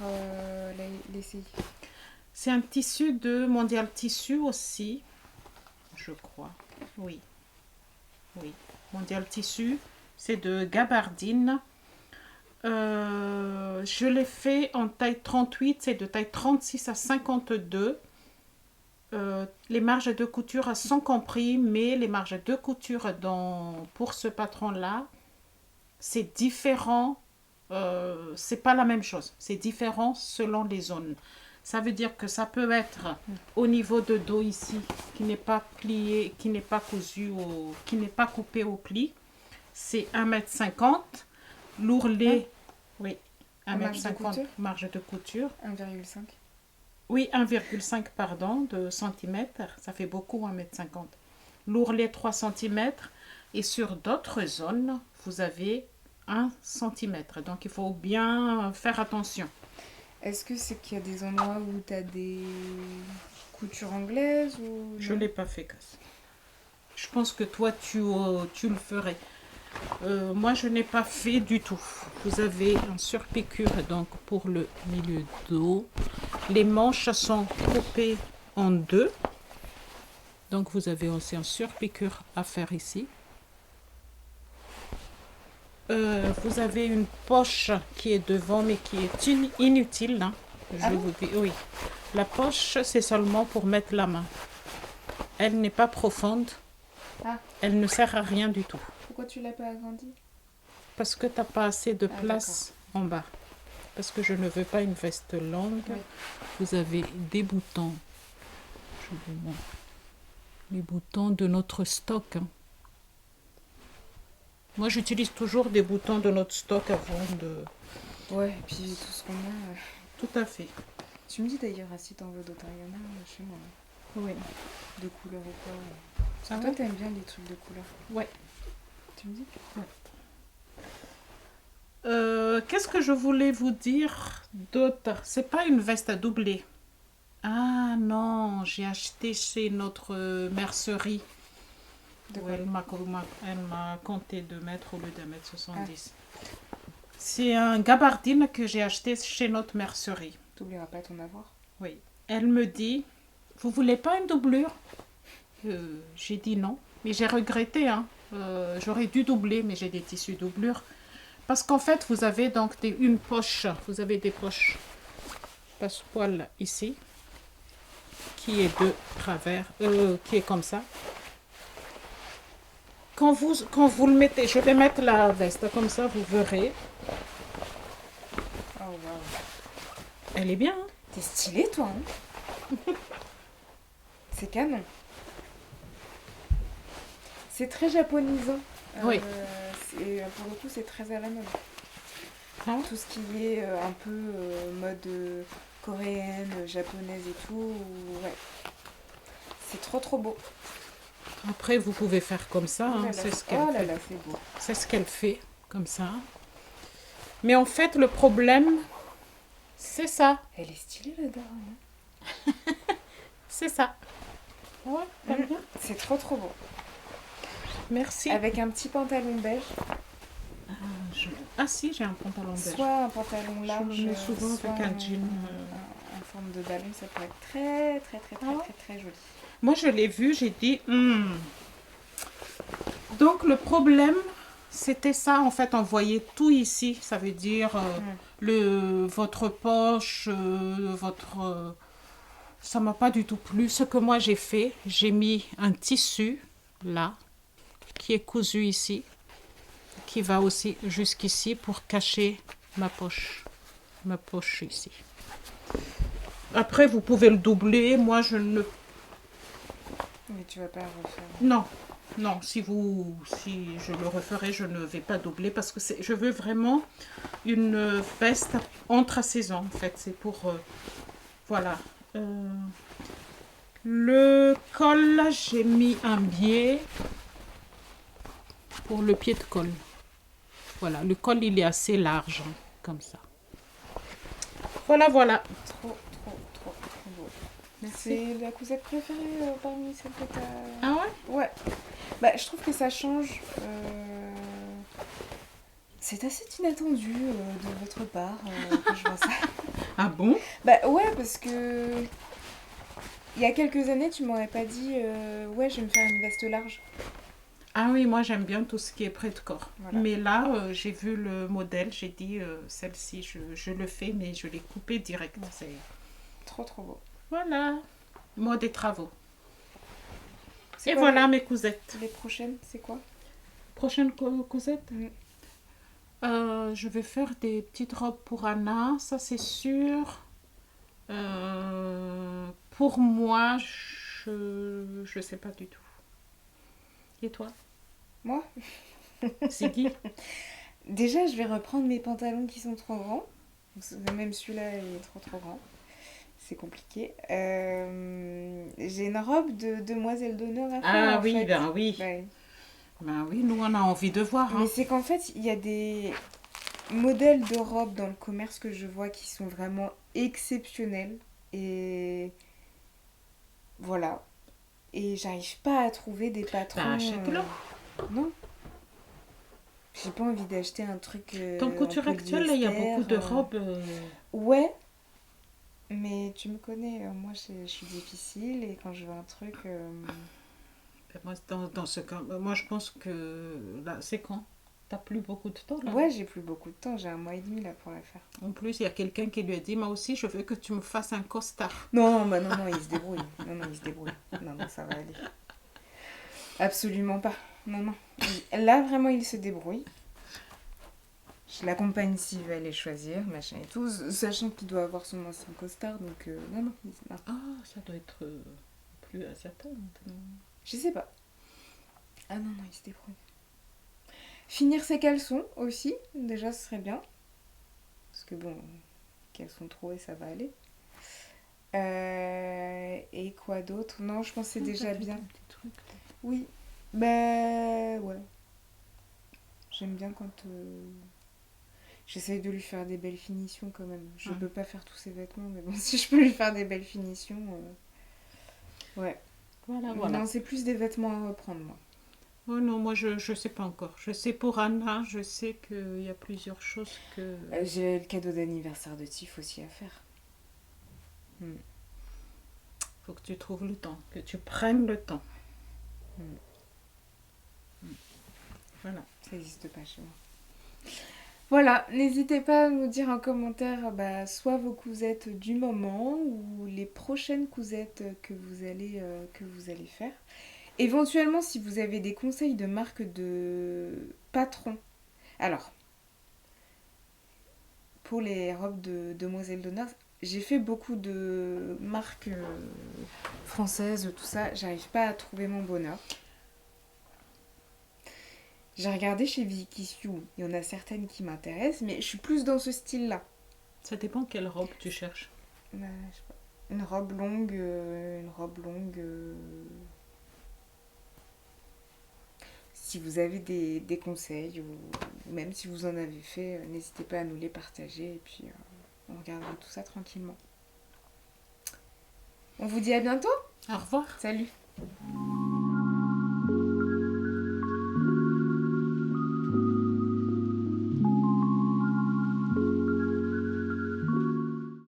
l'essayer. C'est un tissu de Mondial Tissu aussi, je crois. Oui. Oui. Mondial Tissu, c'est de gabardine. Je l'ai fait en taille 38, c'est de taille 36 à 52. Les marges de couture sont compris, mais les marges de couture pour ce patron-là, c'est différent. C'est pas la même chose. C'est différent selon les zones. Ça veut dire que ça peut être au niveau de dos ici, qui n'est pas plié, qui n'est pas cousu, qui n'est pas coupé au pli. C'est 1,50 m. L'ourlet, oui, 1,50 m, marge de couture. 1,5. Oui, 1,5 pardon, de centimètres. Ça fait beaucoup, 1,50 m. L'ourlet, 3 cm. Et sur d'autres zones, vous avez 1 cm. Donc, il faut bien faire attention. Est-ce que c'est qu'il y a des endroits où tu as des coutures anglaises ou... Je ne l'ai pas fait, Cass. Je pense que toi, tu le ferais. Moi, je n'ai pas fait du tout. Vous avez un surpiqûre donc pour le milieu dos. Les manches sont coupées en deux. Donc, vous avez aussi un surpiqûre à faire ici. Vous avez une poche qui est devant, mais qui est inutile. Hein. Je vous dis, oui. La poche, c'est seulement pour mettre la main. Elle n'est pas profonde. Ah. Elle ne sert à rien du tout. Pourquoi tu l'as pas agrandi? Parce que tu n'as pas assez de place en bas. Parce que je ne veux pas une veste longue. Oui. Vous avez des boutons. Je vous montre. Les boutons de notre stock. Hein. Moi, j'utilise toujours des boutons de notre stock avant de... Ouais, et puis tout ce qu'on a... Tout à fait. Tu me dis d'ailleurs si t'en veux d'autres, il y en a chez moi. Oui. De couleur ou quoi. Ah toi, t'aimes bien les trucs de couleur? Ouais. Tu me dis? Ouais. Qu'est-ce que je voulais vous dire d'autre? C'est pas une veste à doubler. Ah, Ah non, j'ai acheté chez notre mercerie. Où elle m'a compté 2 mètres au lieu d'1,70 m. C'est un gabardine que j'ai acheté chez notre mercerie. T'oublieras pas ton avoir. Oui. Elle me dit, vous voulez pas une doublure? J'ai dit non, mais j'ai regretté. Hein. J'aurais dû doubler, mais j'ai des tissus doublure. Parce qu'en fait, vous avez donc une poche. Vous avez des poches passepoil ici, qui est de travers, qui est comme ça. Quand vous le mettez, je vais mettre la veste comme ça, vous verrez. Oh wow. Elle est bien. Hein? T'es stylée toi. Hein. C'est canon. C'est très japonisant. Oui. Pour le coup, c'est très à la mode. Ah. Tout ce qui est un peu mode coréenne, japonaise et tout. Ouais. C'est trop beau. Après, vous pouvez faire comme ça. Hein, c'est ce qu'elle fait. Là, c'est beau. C'est ce qu'elle fait, comme ça. Mais en fait, le problème, c'est ça. Elle est stylée, la daronne. C'est ça. Ouais, t'aimes bien. C'est trop beau. Merci. Avec un petit pantalon beige. Ah si, j'ai un pantalon beige. Soit un pantalon large, je mets souvent soit avec un jean. En forme de ballon, ça pourrait être très joli. Moi, je l'ai vu, j'ai dit... Donc, le problème, c'était ça. En fait, on voyait tout ici. Ça veut dire votre poche, votre... Ça m'a pas du tout plu. Ce que moi, j'ai fait, j'ai mis un tissu, là, qui est cousu ici, qui va aussi jusqu'ici pour cacher ma poche ici. Après, vous pouvez le doubler. Moi, je ne... Mais tu vas pas le refaire. Non, si je le referai, je ne vais pas doubler parce que je veux vraiment une veste entre-saison en fait. C'est pour... voilà. Le col, j'ai mis un biais pour le pied de col. Voilà, le col, il est assez large, hein, comme ça. Voilà. Trop beau. Merci. C'est la cousette préférée parmi celles que t'as... Ah ouais? Ouais. Bah, je trouve que ça change. C'est assez inattendu de votre part que je vois ça. Ah bon? Bah ouais, parce que... Il y a quelques années, tu m'aurais pas dit ouais, je vais me faire une veste large. Ah oui, moi j'aime bien tout ce qui est près de corps. Voilà. Mais là, j'ai vu le modèle, j'ai dit celle-ci, je le fais, mais je l'ai coupée direct. C'est trop beau. Voilà, mode des travaux. Et Quoi, voilà mes cousettes. Les prochaines, c'est quoi? Prochaine cousette? Je vais faire des petites robes pour Anna, ça c'est sûr. Pour moi, je sais pas du tout. Et toi? Moi? Ziggy? Déjà, je vais reprendre mes pantalons qui sont trop grands. Même celui-là, il est trop grand. C'est compliqué. J'ai une robe de demoiselle d'honneur à faire. Ah oui, fait. ben oui. Ouais. Ben oui, nous on a envie de voir. Hein. Mais c'est qu'en fait, il y a des modèles de robes dans le commerce que je vois qui sont vraiment exceptionnels. Et voilà. Et j'arrive pas à trouver des patrons. Ben achète-le. Non. J'ai pas envie d'acheter un truc. Ton couture actuelle, il y a beaucoup de robes. Ouais. Mais tu me connais, moi je suis difficile et quand je veux un truc... Moi, dans ce cas, moi je pense que là, c'est quand? T'as plus beaucoup de temps là? Ouais, j'ai plus beaucoup de temps, j'ai 1 mois et demi là pour la faire. En plus, il y a quelqu'un qui lui a dit, moi aussi je veux que tu me fasses un costard. Non, bah non, il se débrouille. Non, il se débrouille. Non, ça va aller. Absolument pas. Non. Là, vraiment, il se débrouille. Je l'accompagne s'il veut aller choisir, machin et tout, sachant qu'il doit avoir son ancien costard, donc non. Ah, ça doit être plus à sa taille maintenant. Je sais pas. Ah non, il se débrouille. Finir ses caleçons aussi, déjà ce serait bien. Parce que bon, caleçons troués, ça va aller. Et quoi d'autre? Non, je pense que c'est déjà bien. Oui, bah ouais. J'aime bien quand... J'essaye de lui faire des belles finitions quand même. Je peux pas faire tous ses vêtements, mais bon, si je peux lui faire des belles finitions... Ouais. Voilà. Non, c'est plus des vêtements à reprendre, moi. Oh non, moi je sais pas encore. Je sais pour Anna, je sais qu'il y a plusieurs choses que... J'ai le cadeau d'anniversaire de Tiff aussi à faire. Faut que tu trouves le temps, que tu prennes le temps. Voilà. Ça n'existe pas chez moi. Voilà, n'hésitez pas à nous dire en commentaire soit vos cousettes du moment ou les prochaines cousettes que vous allez faire. Éventuellement, si vous avez des conseils de marque de patron. Alors, pour les robes de demoiselle d'honneur, j'ai fait beaucoup de marques françaises, tout ça. J'arrive pas à trouver mon bonheur. J'ai regardé chez Vicky Sue, il y en a certaines qui m'intéressent, mais je suis plus dans ce style-là. Ça dépend quelle robe tu cherches. Je sais pas. Une robe longue, Si vous avez des conseils, ou même si vous en avez fait, n'hésitez pas à nous les partager et puis on regardera tout ça tranquillement. On vous dit à bientôt. Au revoir. Salut.